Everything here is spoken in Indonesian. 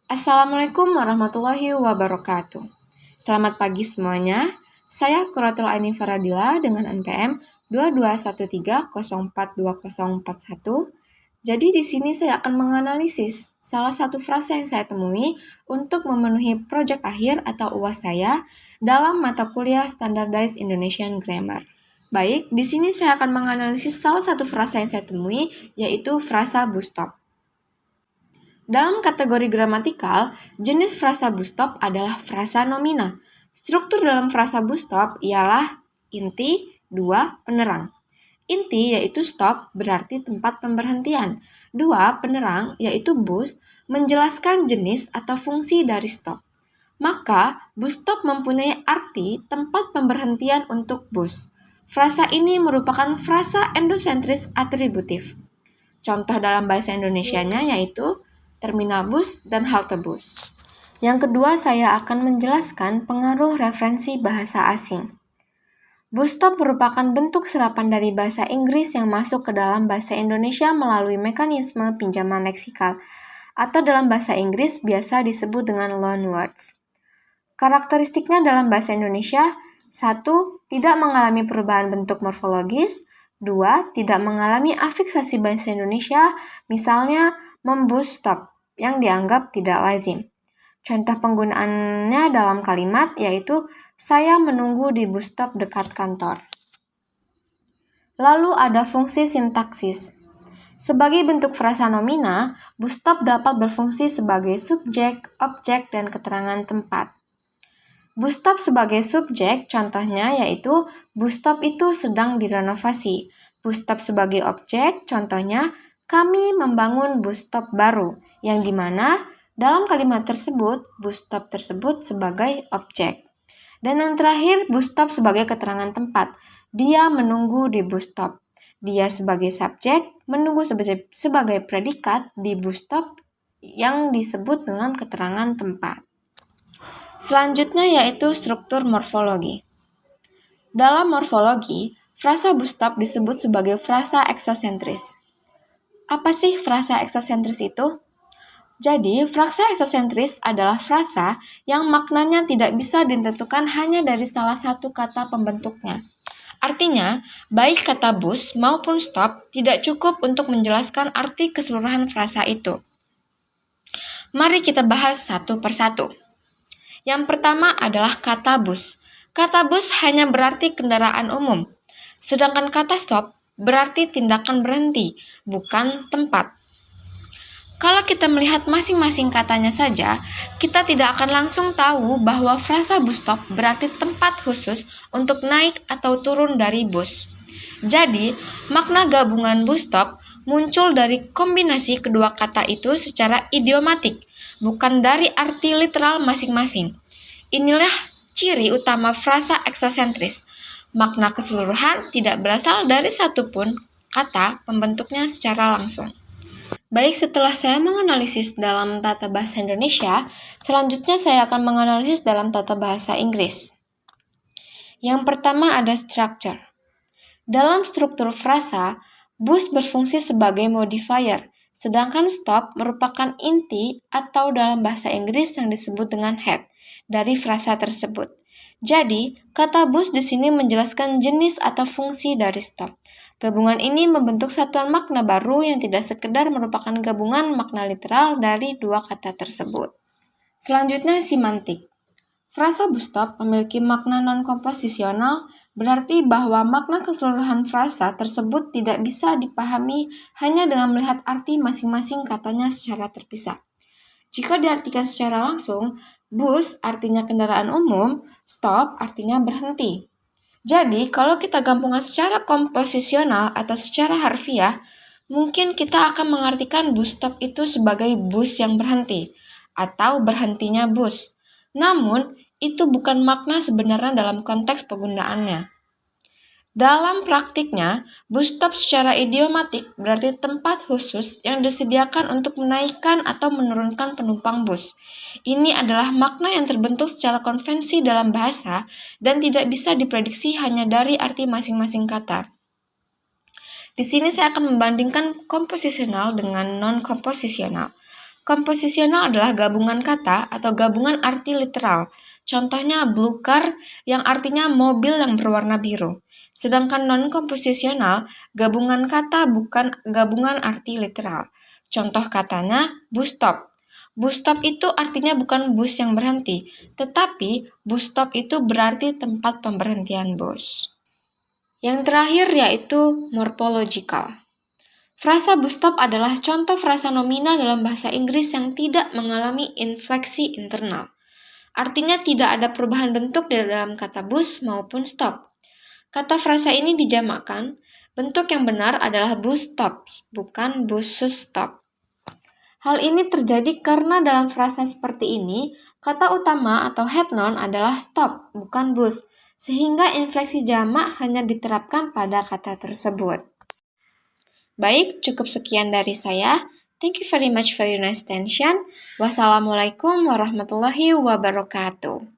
Assalamualaikum warahmatullahi wabarakatuh. Selamat pagi semuanya. Saya Quratul Aini Faradila dengan NPM 2213042041. Jadi di sini saya akan menganalisis salah satu frasa yang saya temui untuk memenuhi proyek akhir atau UAS saya dalam mata kuliah Standardized Indonesian Grammar. Baik, di sini saya akan menganalisis salah satu frasa yang saya temui, yaitu frasa bus stop. Dalam kategori gramatikal, jenis frasa bus stop adalah frasa nomina. Struktur dalam frasa bus stop ialah inti, dua, penerang. Inti yaitu stop berarti tempat pemberhentian. Dua, penerang yaitu bus menjelaskan jenis atau fungsi dari stop. Maka, bus stop mempunyai arti tempat pemberhentian untuk bus. Frasa ini merupakan frasa endosentris atributif. Contoh dalam bahasa Indonesianya yaitu terminal bus dan halte bus. Yang kedua, saya akan menjelaskan pengaruh referensi bahasa asing. Bus stop merupakan bentuk serapan dari bahasa Inggris yang masuk ke dalam bahasa Indonesia melalui mekanisme pinjaman leksikal, atau dalam bahasa Inggris biasa disebut dengan loanwords. Karakteristiknya dalam bahasa Indonesia, 1. Tidak mengalami perubahan bentuk morfologis. 2. Tidak mengalami afiksasi bahasa Indonesia, misalnya membus stop, yang dianggap tidak lazim. Contoh penggunaannya dalam kalimat yaitu, saya menunggu di bus stop dekat kantor. Lalu ada fungsi sintaksis. Sebagai bentuk frasa nomina, bus stop dapat berfungsi sebagai subjek, objek, dan keterangan tempat. Bus stop sebagai subjek, contohnya yaitu bus stop itu sedang direnovasi. Bus stop sebagai objek, contohnya kami membangun bus stop baru, yang dimana dalam kalimat tersebut, bus stop tersebut sebagai objek. Dan yang terakhir, bus stop sebagai keterangan tempat. Dia menunggu di bus stop. Dia sebagai subjek, menunggu sebagai predikat di bus stop yang disebut dengan keterangan tempat. Selanjutnya yaitu struktur morfologi. Dalam morfologi, frasa bus stop disebut sebagai frasa eksosentris. Apa sih frasa eksosentris itu? Jadi, frasa eksosentris adalah frasa yang maknanya tidak bisa ditentukan hanya dari salah satu kata pembentuknya. Artinya, baik kata bus maupun stop tidak cukup untuk menjelaskan arti keseluruhan frasa itu. Mari kita bahas satu persatu. Yang pertama adalah kata bus. Kata bus hanya berarti kendaraan umum, sedangkan kata stop berarti tindakan berhenti, bukan tempat. Kalau kita melihat masing-masing katanya saja, kita tidak akan langsung tahu bahwa frasa bus stop berarti tempat khusus untuk naik atau turun dari bus. Jadi, makna gabungan bus stop muncul dari kombinasi kedua kata itu secara idiomatik, bukan dari arti literal masing-masing. Inilah ciri utama frasa eksosentris. Makna keseluruhan tidak berasal dari satupun kata pembentuknya secara langsung. Baik, setelah saya menganalisis dalam tata bahasa Indonesia, selanjutnya saya akan menganalisis dalam tata bahasa Inggris. Yang pertama ada structure. Dalam struktur frasa, bus berfungsi sebagai modifier, sedangkan stop merupakan inti atau dalam bahasa Inggris yang disebut dengan head dari frasa tersebut. Jadi, kata bus di sini menjelaskan jenis atau fungsi dari stop. Gabungan ini membentuk satuan makna baru yang tidak sekedar merupakan gabungan makna literal dari dua kata tersebut. Selanjutnya, semantik. Frasa bus stop memiliki makna non-komposisional, berarti bahwa makna keseluruhan frasa tersebut tidak bisa dipahami hanya dengan melihat arti masing-masing katanya secara terpisah. Jika diartikan secara langsung, bus artinya kendaraan umum, stop artinya berhenti. Jadi, kalau kita gabungkan secara komposisional atau secara harfiah, mungkin kita akan mengartikan bus stop itu sebagai bus yang berhenti, atau berhentinya bus. Namun, itu bukan makna sebenarnya dalam konteks penggunaannya. Dalam praktiknya, bus stop secara idiomatik berarti tempat khusus yang disediakan untuk menaikkan atau menurunkan penumpang bus. Ini adalah makna yang terbentuk secara konvensi dalam bahasa dan tidak bisa diprediksi hanya dari arti masing-masing kata. Di sini saya akan membandingkan komposisional dengan non-komposisional. Komposisional adalah gabungan kata atau gabungan arti literal. Contohnya blue car yang artinya mobil yang berwarna biru. Sedangkan non-komposisional, gabungan kata bukan gabungan arti literal. Contoh katanya bus stop. Bus stop itu artinya bukan bus yang berhenti, tetapi bus stop itu berarti tempat pemberhentian bus. Yang terakhir yaitu morphological. Frasa bus stop adalah contoh frasa nominal dalam bahasa Inggris yang tidak mengalami infleksi internal. Artinya tidak ada perubahan bentuk di dalam kata bus maupun stop. Kata frasa ini dijamakkan, bentuk yang benar adalah bus stops, bukan buses stop. Hal ini terjadi karena dalam frasa seperti ini, kata utama atau head noun adalah stop, bukan bus, sehingga infleksi jamak hanya diterapkan pada kata tersebut. Baik, cukup sekian dari saya. Thank you very much for your attention. Wassalamualaikum warahmatullahi wabarakatuh.